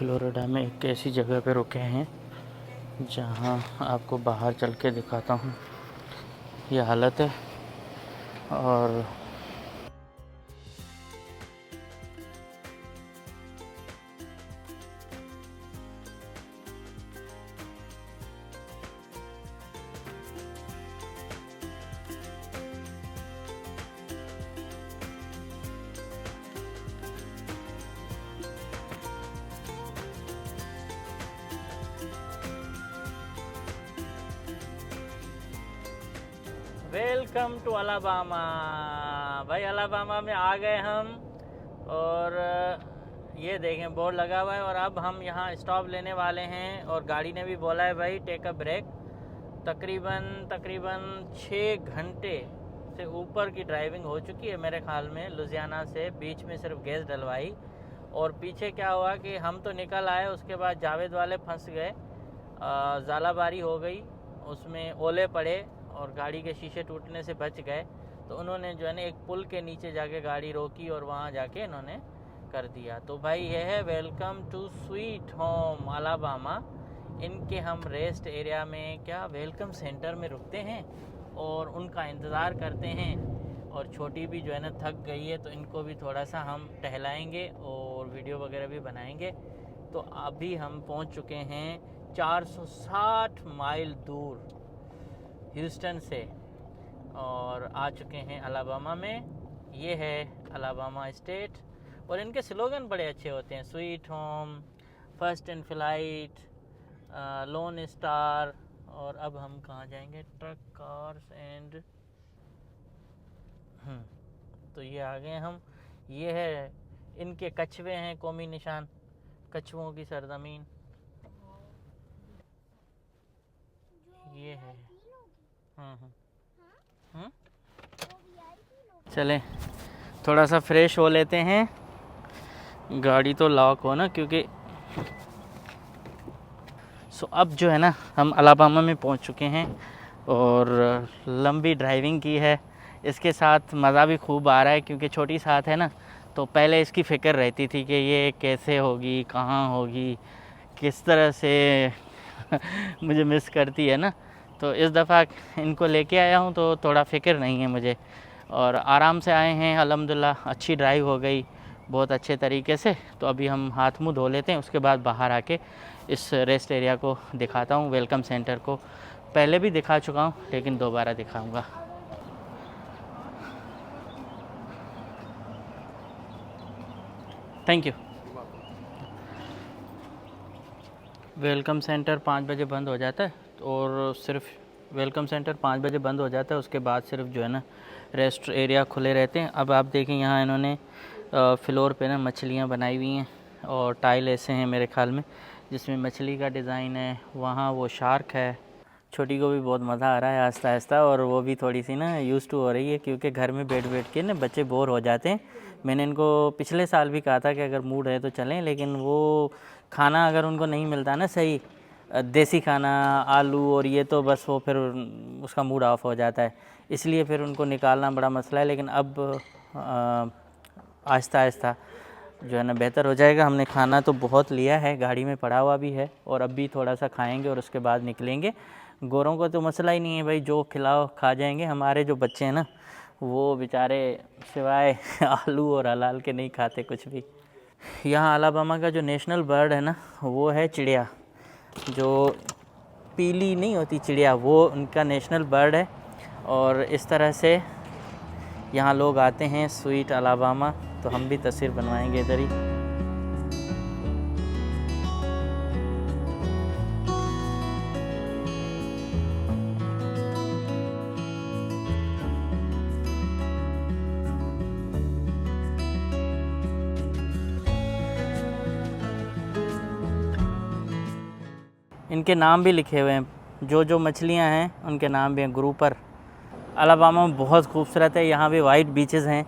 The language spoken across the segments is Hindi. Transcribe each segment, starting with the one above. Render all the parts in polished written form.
फ्लोरिडा में एक ऐसी जगह पे रुके हैं जहां आपको बाहर चल के दिखाता हूं। ये हालत है और वेलकम टू अलाबामा। भाई अलाबामा में आ गए हम और ये देखें बोर्ड लगा हुआ है और अब हम यहाँ स्टॉप लेने वाले हैं और गाड़ी ने भी बोला है भाई टेक अ ब्रेक। तकरीबन 6 घंटे से ऊपर की ड्राइविंग हो चुकी है मेरे ख्याल में लुधियाना से। बीच में सिर्फ गैस डलवाई और पीछे क्या हुआ कि हम तो निकल आए, उसके बाद जावेद वाले फंस गए, ज़ालाबारी हो गई, उसमें ओले पड़े और गाड़ी के शीशे टूटने से बच गए। तो उन्होंने जो है ना एक पुल के नीचे जाके गाड़ी रोकी और वहाँ जाके इन्होंने कर दिया। तो भाई ये है welcome to sweet home Alabama. इनके हम रेस्ट एरिया में क्या वेलकम सेंटर में रुकते हैं और उनका इंतज़ार करते हैं। और छोटी भी जो है ना थक गई है तो इनको भी थोड़ा सा हम टहलाएंगे और वीडियो वगैरह भी बनाएंगे। तो अभी हम पहुंच चुके हैं 460 माइल दूर ह्यूस्टन से और आ चुके हैं अलाबामा में। ये है अलाबामा स्टेट और इनके स्लोगन बड़े अच्छे होते हैं, sweet home, first in flight, loan star. और अब हम कहाँ जाएंगे, ट्रक कार्स एंड तो ये आ गए हम। ये है इनके कछुए हैं, कौमी निशान, कछुओं की सरजमीन ये है। चलें थोड़ा सा फ्रेश हो लेते हैं। गाड़ी तो लॉक हो ना, क्योंकि अब जो है ना हम अलाबामा में पहुंच चुके हैं और लंबी ड्राइविंग की है। इसके साथ मज़ा भी खूब आ रहा है क्योंकि छोटी साथ है ना, तो पहले इसकी फ़िक्र रहती थी कि ये कैसे होगी, कहाँ होगी, किस तरह से मुझे मिस करती है ना। तो इस दफ़ा इनको लेके आया हूँ तो थोड़ा फ़िक्र नहीं है मुझे और आराम से आए हैं। अल्हम्दुलिल्लाह अच्छी ड्राइव हो गई बहुत अच्छे तरीके से। तो अभी हम हाथ मुँह धो लेते हैं, उसके बाद बाहर आके इस रेस्ट एरिया को दिखाता हूँ। वेलकम सेंटर को पहले भी दिखा चुका हूँ लेकिन दोबारा दिखाऊँगा। Thank you. वेलकम सेंटर 5 बजे बंद हो जाता है और सिर्फ वेलकम सेंटर 5 बजे बंद हो जाता है, उसके बाद सिर्फ जो है ना रेस्ट एरिया खुले रहते हैं। अब आप देखें यहाँ इन्होंने फ्लोर पे ना मछलियाँ बनाई हुई हैं और टाइल ऐसे हैं मेरे ख्याल में जिसमें मछली का डिज़ाइन है। वहाँ वो शार्क है। छोटी को भी बहुत मज़ा आ रहा है आहिस्ता आहिस्ता और वो भी थोड़ी सी ना यूज़ टू हो रही है क्योंकि घर में बैठ बैठ के ना बच्चे बोर हो जाते हैं। मैंने इनको पिछले साल भी कहा था कि अगर मूड है तो चलें, लेकिन वो खाना अगर उनको नहीं मिलता ना सही देसी खाना, आलू और ये, तो बस वो फिर उसका मूड ऑफ हो जाता है। इसलिए फिर उनको निकालना बड़ा मसला है। लेकिन अब आहिस्ता आहिस्ता जो है ना बेहतर हो जाएगा। हमने खाना तो बहुत लिया है, गाड़ी में पड़ा हुआ भी है और अब भी थोड़ा सा खाएंगे और उसके बाद निकलेंगे। गोरों को तो मसला ही नहीं है भाई, जो खिलाओ खा जाएंगे। हमारे जो बच्चे हैं ना वो बेचारे सिवाय आलू और हलाल के नहीं खाते कुछ भी। यहाँ अलाबामा का जो नेशनल बर्ड है ना वो है चिड़िया, जो पीली नहीं होती चिड़िया, वो उनका नेशनल बर्ड है। और इस तरह से यहाँ लोग आते हैं स्वीट अलाबामा। तो हम भी तस्वीर बनवाएंगे इधर ही। इनके नाम भी लिखे हुए हैं, जो मछलियाँ हैं उनके नाम भी हैं। ग्रुपर अलाबामा में बहुत खूबसूरत है। यहाँ भी वाइट बीचेस हैं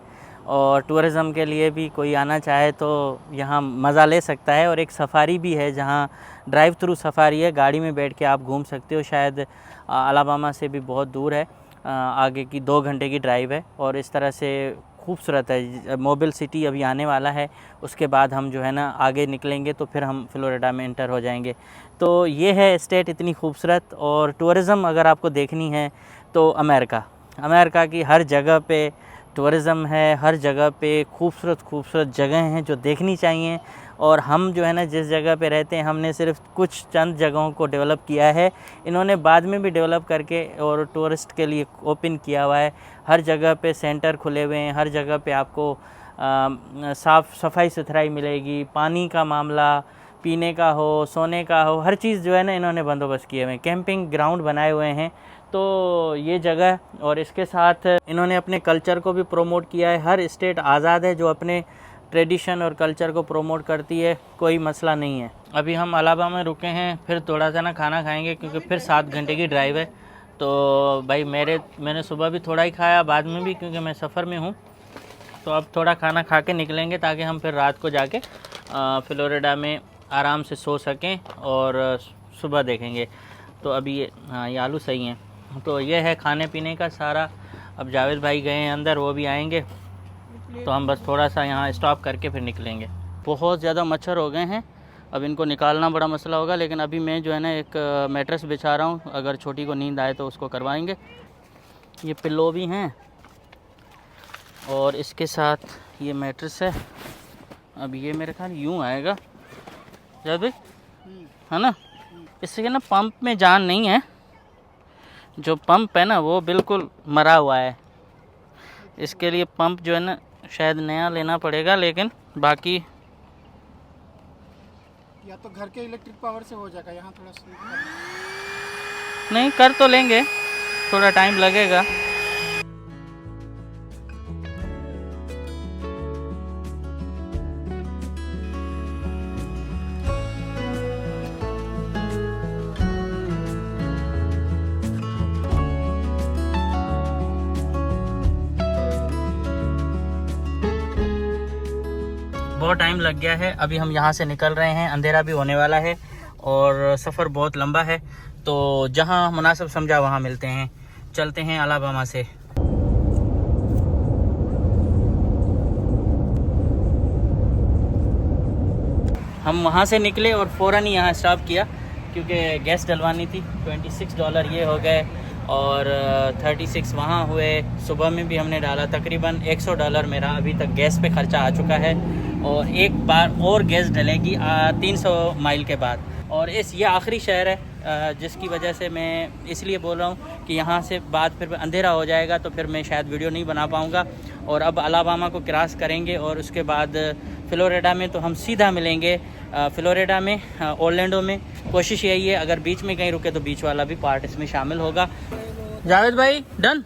और टूरिज़म के लिए भी कोई आना चाहे तो यहाँ मज़ा ले सकता है। और एक सफारी भी है जहाँ ड्राइव थ्रू सफारी है, गाड़ी में बैठ के आप घूम सकते हो। शायद अलाबामा से भी बहुत दूर है, आगे की 2 घंटे की ड्राइव है। और इस तरह से खूबसूरत है। मोबिल सिटी अभी आने वाला है, उसके बाद हम जो है ना आगे निकलेंगे तो फिर हम फ़्लोरिडा में इंटर हो जाएंगे। तो ये है स्टेट इतनी खूबसूरत। और टूरिज़म अगर आपको देखनी है तो अमेरिका की हर जगह पे टूरिज़म है, हर जगह पे खूबसूरत जगह हैं जो देखनी चाहिए। और हम जो है ना जिस जगह पे रहते हैं, हमने सिर्फ कुछ चंद जगहों को डेवलप किया है, इन्होंने बाद में भी डेवलप करके और टूरिस्ट के लिए ओपन किया हुआ है। हर जगह पे सेंटर खुले हुए हैं, हर जगह पे आपको साफ़ सफाई सुथराई मिलेगी। पानी का मामला, पीने का हो, सोने का हो, हर चीज़ जो है ना इन्होंने बंदोबस्त किए हुए हैं। कैंपिंग ग्राउंड बनाए हुए हैं। तो ये जगह, और इसके साथ इन्होंने अपने कल्चर को भी प्रोमोट किया है। हर स्टेट आज़ाद है जो अपने ट्रेडिशन और कल्चर को प्रोमोट करती है, कोई मसला नहीं है। अभी हम अलाबामा में रुके हैं, फिर थोड़ा सा ना खाना खाएंगे क्योंकि फिर 7 घंटे की ड्राइव है। तो भाई मैंने सुबह भी थोड़ा ही खाया, बाद में भी, क्योंकि मैं सफ़र में हूँ। तो अब थोड़ा खाना खा के निकलेंगे ताकि हम फिर रात को जाके फ़्लोरिडा में आराम से सो सकें और सुबह देखेंगे। तो अभी ये आलू सही हैं। तो ये है खाने पीने का सारा। अब जावेद भाई गए हैं अंदर, वो भी आएंगे, तो हम बस थोड़ा सा यहाँ स्टॉप करके फिर निकलेंगे। बहुत ज़्यादा मच्छर हो गए हैं, अब इनको निकालना बड़ा मसला होगा। लेकिन अभी मैं जो है ना एक मैट्रेस बिछा रहा हूँ, अगर छोटी को नींद आए तो उसको करवाएंगे। ये पिल्लो भी हैं और इसके साथ ये मैट्रेस है। अब ये मेरे ख्याल यूँ आएगा जावेद भाई, है ना। इससे ना पंप में जान नहीं है, जो पंप है ना वो बिल्कुल मरा हुआ है। इसके लिए पंप जो है ना शायद नया लेना पड़ेगा, लेकिन बाकी या तो घर के इलेक्ट्रिक पावर से हो जाएगा। यहाँ थोड़ा नहीं कर तो लेंगे, थोड़ा टाइम लगेगा। बहुत टाइम लग गया है। अभी हम यहाँ से निकल रहे हैं, अंधेरा भी होने वाला है और सफ़र बहुत लंबा है। तो जहाँ मुनासिब समझा वहाँ मिलते हैं। चलते हैं अलाबामा से। हम वहाँ से निकले और फ़ौरन ही यहाँ स्टॉप किया क्योंकि गैस डलवानी थी। $26 ये हो गए और 36 वहाँ हुए। सुबह में भी हमने डाला, तकरीबन $100 मेरा अभी तक गैस पे ख़र्चा आ चुका है। और एक बार और गैस डलेगी 300 माइल के बाद। और ये आखिरी शहर है, जिसकी वजह से मैं इसलिए बोल रहा हूँ कि यहाँ से बाद फिर अंधेरा हो जाएगा तो फिर मैं शायद वीडियो नहीं बना पाऊँगा। और अब अलाबामा को क्रॉस करेंगे और उसके बाद फ़्लोरिडा में तो हम सीधा मिलेंगे फ़्लोरिडा में, ओरलैंडो में। कोशिश यही है अगर बीच में कहीं रुके तो बीच वाला भी पार्ट इसमें शामिल होगा। जावेद भाई डन।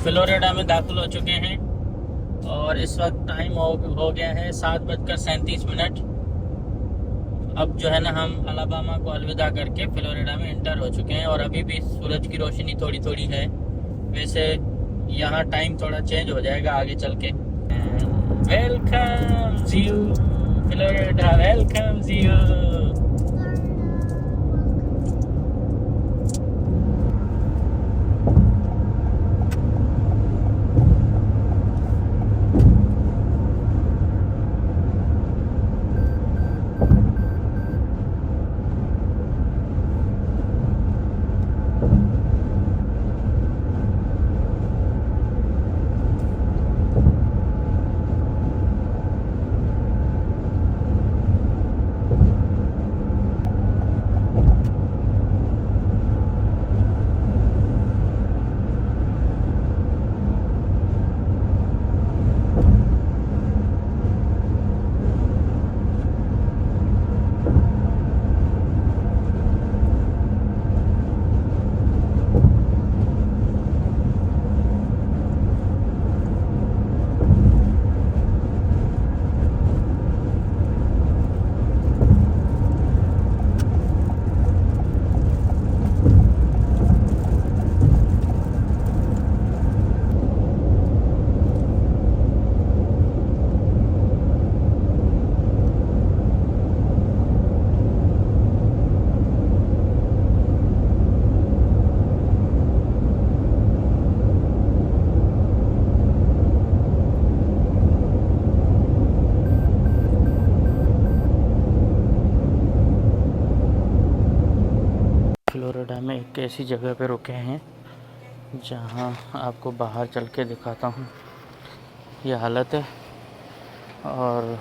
फ़्लोरिडा में दाखिल हो चुके हैं और इस वक्त टाइम हो गया है 7:37। अब जो है ना हम अलाबामा को अलविदा करके फ़्लोरिडा में इंटर हो चुके हैं। और अभी भी सूरज की रोशनी थोड़ी थोड़ी है। वैसे यहाँ टाइम थोड़ा चेंज हो जाएगा आगे चल के। Welcome you Florida welcomes you. Florida में एक ऐसी जगह पे रुके हैं जहाँ आपको बाहर चल के दिखाता हूँ। ये हालत है और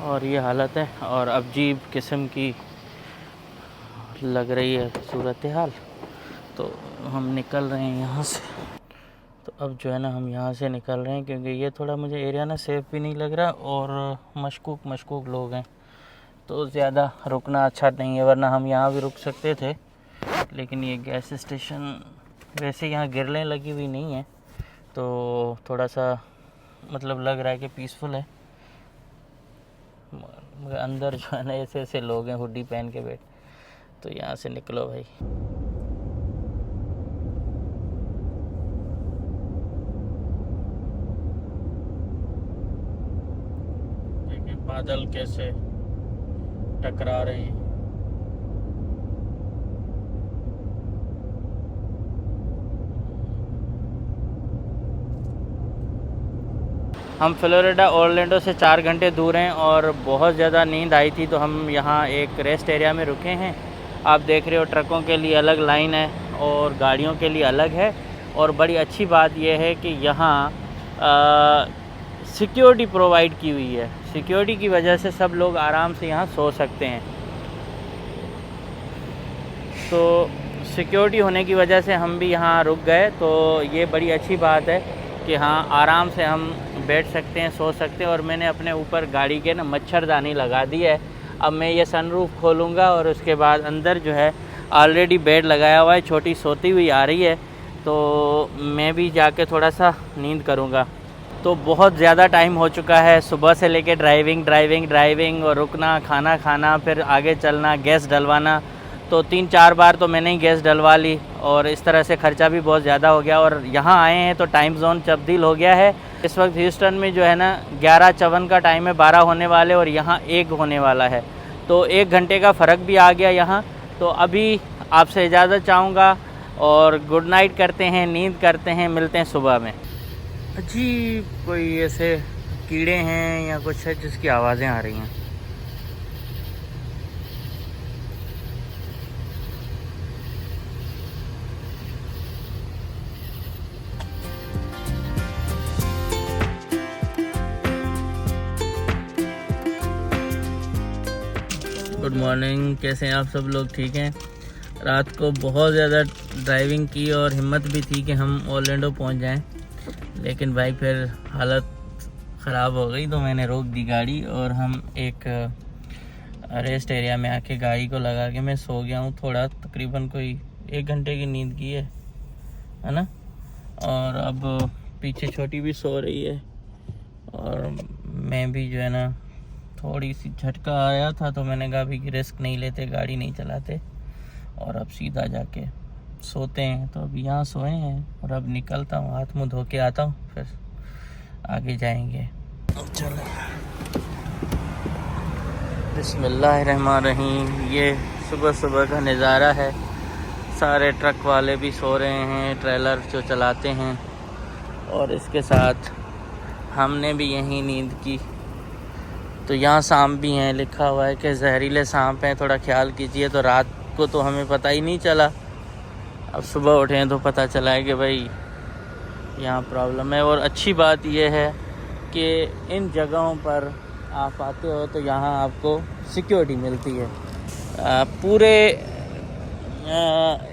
और ये हालत है और अजीब किस्म की लग रही है सूरत हाल। तो हम निकल रहे हैं यहाँ से। तो अब जो है ना हम यहाँ से निकल रहे हैं क्योंकि ये थोड़ा मुझे एरिया ना सेफ़ भी नहीं लग रहा और मशकूक लोग हैं, तो ज़्यादा रुकना अच्छा नहीं है। वरना हम यहाँ भी रुक सकते थे, लेकिन ये गैस स्टेशन वैसे यहाँ गिरलें लगी हुई नहीं है, तो थोड़ा सा मतलब लग रहा है कि पीसफुल है। मगर अंदर जो है ना ऐसे लोग हैं हुडी पहन के बैठ। तो यहाँ से निकलो भाई। देखिए बादल कैसे टकरा रहे हैं। हम फ्लोरिडा ओरलैंडो से 4 घंटे दूर हैं और बहुत ज़्यादा नींद आई थी, तो हम यहाँ एक रेस्ट एरिया में रुके हैं। आप देख रहे हो ट्रकों के लिए अलग लाइन है और गाड़ियों के लिए अलग है। और बड़ी अच्छी बात यह है कि यहाँ सिक्योरिटी प्रोवाइड की हुई है। सिक्योरिटी की वजह से सब लोग आराम से यहाँ सो सकते हैं। तो सिक्योरिटी होने की वजह से हम भी यहाँ रुक गए, तो ये बड़ी अच्छी बात है कि हाँ आराम से हम बैठ सकते हैं, सो सकते हैं। और मैंने अपने ऊपर गाड़ी के ना मच्छरदानी लगा दी है। अब मैं ये सनरूफ खोलूँगा और उसके बाद अंदर जो है ऑलरेडी बेड लगाया हुआ है, छोटी सोती हुई आ रही है, तो मैं भी जाके थोड़ा सा नींद करूँगा। तो बहुत ज़्यादा टाइम हो चुका है, सुबह से लेके ड्राइविंग और रुकना, खाना खाना, फिर आगे चलना, गैस डलवाना। तो 3-4 बार तो मैंने ही गैस डलवा ली और इस तरह से ख़र्चा भी बहुत ज़्यादा हो गया। और यहाँ आए हैं तो टाइम जोन तब्दील हो गया है। इस वक्त ह्यूस्टन में जो है ना 11:54 का टाइम है, 12 होने वाले और यहाँ 1 होने वाला है। तो 1 घंटे का फ़र्क भी आ गया यहाँ। तो अभी आपसे इजाज़त चाहूँगा और गुड नाइट करते हैं, नींद करते हैं, मिलते हैं सुबह में। अजीब कोई ऐसे कीड़े हैं या कुछ है जिसकी आवाज़ें आ रही हैं। गुड मॉर्निंग, कैसे हैं आप सब लोग? ठीक हैं। रात को बहुत ज़्यादा ड्राइविंग की और हिम्मत भी थी कि हम ओरलैंडो पहुंच जाएं, लेकिन भाई फिर हालत ख़राब हो गई तो मैंने रोक दी गाड़ी और हम एक रेस्ट एरिया में आके गाड़ी को लगा के मैं सो गया हूँ। थोड़ा तकरीबन कोई 1 घंटे की नींद की है ना। और अब पीछे छोटी भी सो रही है और मैं भी जो है ना थोड़ी सी झटका आया था, तो मैंने कहा अभी रिस्क नहीं लेते, गाड़ी नहीं चलाते और अब सीधा जाके सोते हैं। तो अब यहाँ सोए हैं और अब निकलता हूँ, हाथ मुँह धो के आता हूँ, फिर आगे जाएंगे। चलो बिस्मिल्लाहिर्रहमानिर्रहीम। ये सुबह सुबह का नज़ारा है। सारे ट्रक वाले भी सो रहे हैं, ट्रेलर जो चलाते हैं, और इसके साथ हमने भी यहीं नींद की। तो यहाँ सांप भी हैं, लिखा हुआ है कि जहरीले सांप हैं, थोड़ा ख्याल कीजिए। तो रात को तो हमें पता ही नहीं चला, अब सुबह उठे हैं तो पता चला है कि भाई यहाँ प्रॉब्लम है। और अच्छी बात यह है कि इन जगहों पर आप आते हो तो यहाँ आपको सिक्योरिटी मिलती है। पूरे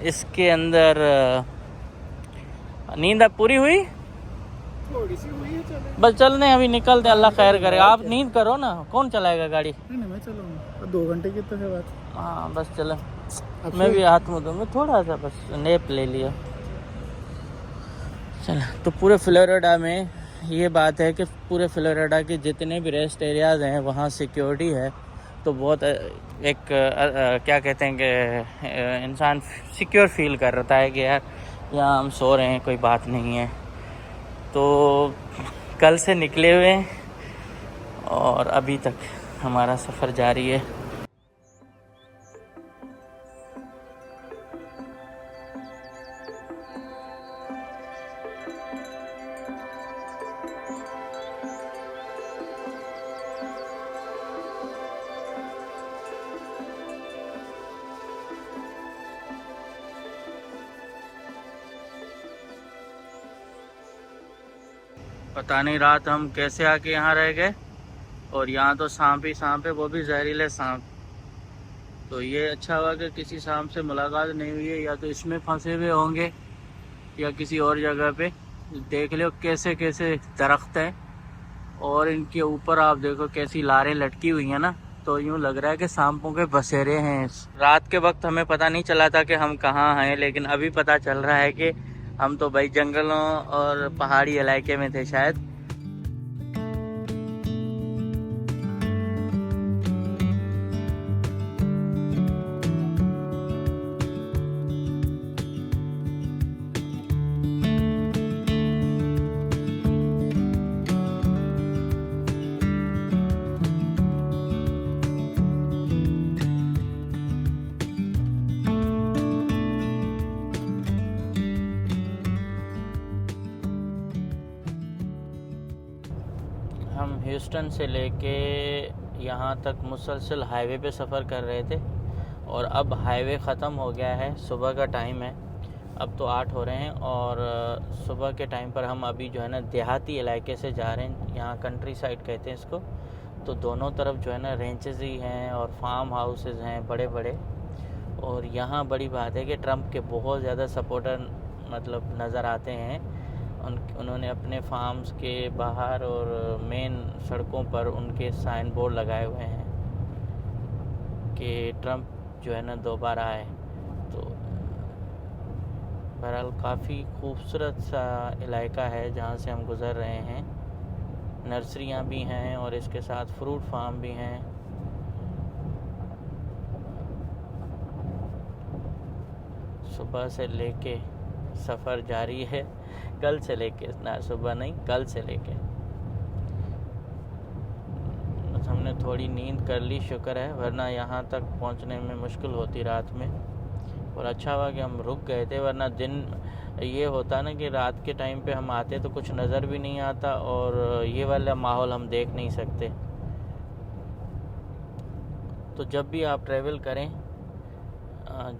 इसके अंदर नींद अब पूरी हुई, थोड़ी सी हुई है, चले। बस चलने अभी निकलते, अल्लाह खैर करे। आप नींद करो ना, कौन चलाएगा गाड़ी? नहीं मैं चलूँगा, 2 घंटे की तो है बात। हाँ बस चलो, मैं भी हाथ मुँह धोऊंगा, थोड़ा सा बस नेप ले लिया। चलो, तो पूरे फ्लोरिडा में ये बात है कि पूरे फ्लोरिडा के जितने भी रेस्ट एरियाज़ हैं वहाँ सिक्योरिटी है। तो बहुत एक क्या कहते हैं कि इंसान सिक्योर फील कर रहा है कि यार यहाँ हम सो रहे हैं, कोई बात नहीं है। तो कल से निकले हुए हैं और अभी तक हमारा सफ़र जारी है। पता नहीं रात हम कैसे आके यहाँ रह गए, और यहाँ तो सांप ही सांप है, वो भी जहरीले सांप। तो ये अच्छा हुआ कि किसी सांप से मुलाकात नहीं हुई है, या तो इसमें फंसे हुए होंगे या किसी और जगह पे। देख लो कैसे कैसे दरख्त हैं, और इनके ऊपर आप देखो कैसी लारें लटकी हुई हैं ना, तो यूँ लग रहा है कि सांपों के बसेरे हैं। रात के वक्त हमें पता नहीं चला था कि हम कहाँ हैं, लेकिन अभी पता चल रहा है कि हम तो भाई जंगलों और पहाड़ी इलाके में थे शायद। हम ह्यूस्टन से लेके यहाँ तक मुसलसल हाईवे पे सफ़र कर रहे थे, और अब हाईवे ख़त्म हो गया है, सुबह का टाइम है, अब तो 8 हो रहे हैं। और सुबह के टाइम पर हम अभी जो है ना देहाती इलाके से जा रहे हैं, यहाँ कंट्री साइड कहते हैं इसको। तो दोनों तरफ जो है ना रेंचेस ही हैं और फार्म हाउसेस हैं बड़े बड़े। और यहाँ बड़ी बात है कि ट्रम्प के बहुत ज़्यादा सपोर्टर मतलब नज़र आते हैं। उन्होंने अपने फार्म्स के बाहर और मेन सड़कों पर उनके साइन बोर्ड लगाए हुए हैं कि ट्रम्प जो है ना दोबारा आए। तो बहरहाल काफ़ी खूबसूरत सा इलाका है जहाँ से हम गुज़र रहे हैं। नर्सरियाँ भी हैं और इसके साथ फ्रूट फार्म भी हैं। सुबह से लेके सफ़र जारी है, कल से लेके ना, सुबह नहीं कल से लेके। बस हमने थोड़ी नींद कर ली, शुक्र है, वरना यहाँ तक पहुँचने में मुश्किल होती रात में। और अच्छा हुआ कि हम रुक गए थे, वरना दिन ये होता ना कि रात के टाइम पे हम आते तो कुछ नज़र भी नहीं आता और ये वाला माहौल हम देख नहीं सकते। तो जब भी आप ट्रैवल करें,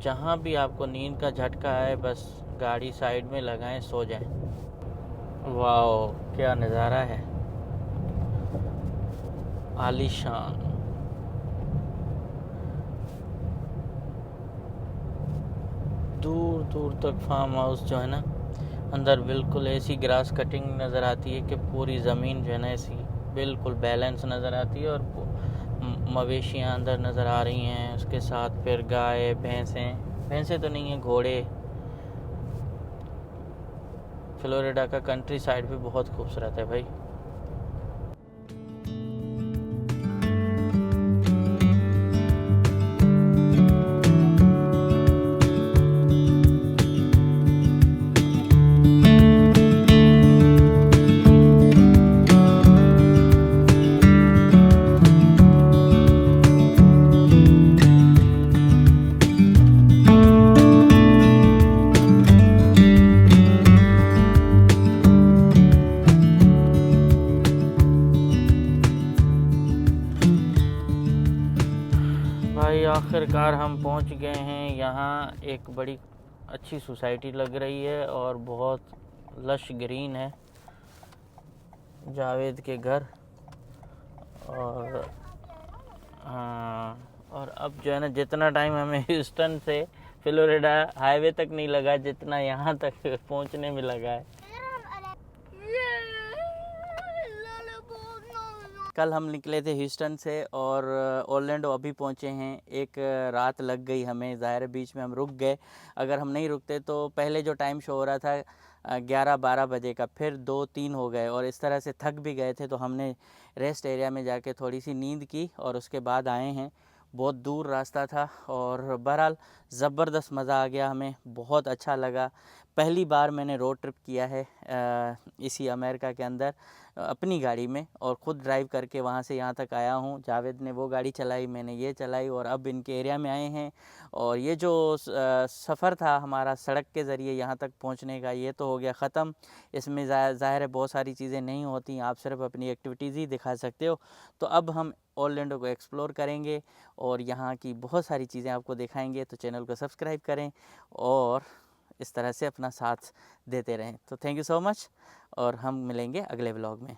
जहाँ भी आपको नींद का झटका आए, बस गाड़ी साइड में लगाएं, सो जाएं। वाह क्या नज़ारा है, आलीशान। दूर दूर तक फार्म हाउस जो है ना, अंदर बिल्कुल ऐसी ग्रास कटिंग नज़र आती है कि पूरी ज़मीन जो है ना ऐसी बिल्कुल बैलेंस नज़र आती है, और मवेशियाँ अंदर नज़र आ रही हैं, उसके साथ फिर गाय भैंसें तो नहीं हैं, घोड़े। फ्लोरिडा का कंट्री साइड भी बहुत खूबसूरत है भाई। आखिरकार हम पहुंच गए हैं यहाँ। एक बड़ी अच्छी सोसाइटी लग रही है और बहुत लश ग्रीन है। जावेद के घर। और हाँ, और अब जो है ना, जितना टाइम हमें ह्यूस्टन से फ्लोरिडा हाईवे तक नहीं लगा जितना यहाँ तक पहुँचने में लगा है। कल हम निकले थे ह्यूस्टन से और ओरलैंडो अभी पहुँचे हैं। एक रात लग गई हमें, ज़ाहिर बीच में हम रुक गए। अगर हम नहीं रुकते तो पहले जो टाइम शो हो रहा था 11-12 बजे का, फिर 2-3 हो गए और इस तरह से थक भी गए थे। तो हमने रेस्ट एरिया में जाके थोड़ी सी नींद की और उसके बाद आए हैं। बहुत दूर रास्ता था और बहरहाल ज़बरदस्त मज़ा आ गया हमें, बहुत अच्छा लगा। पहली बार मैंने रोड ट्रिप किया है इसी अमेरिका के अंदर अपनी गाड़ी में, और ख़ुद ड्राइव करके वहाँ से यहाँ तक आया हूँ। जावेद ने वो गाड़ी चलाई, मैंने ये चलाई, और अब इनके एरिया में आए हैं। और ये जो सफ़र था हमारा सड़क के ज़रिए यहाँ तक पहुँचने का, ये तो हो गया ख़त्म। इसमें ज़ाहिर है बहुत सारी चीज़ें नहीं होती, आप सिर्फ अपनी एक्टिविटीज़ ही दिखा सकते हो। तो अब हम ओरलैंडो को एक्सप्लोर करेंगे और यहाँ की बहुत सारी चीज़ें आपको दिखाएंगे। तो चैनल को सब्सक्राइब करें और इस तरह से अपना साथ देते रहें। तो थैंक यू सो मच, और हम मिलेंगे अगले व्लॉग में।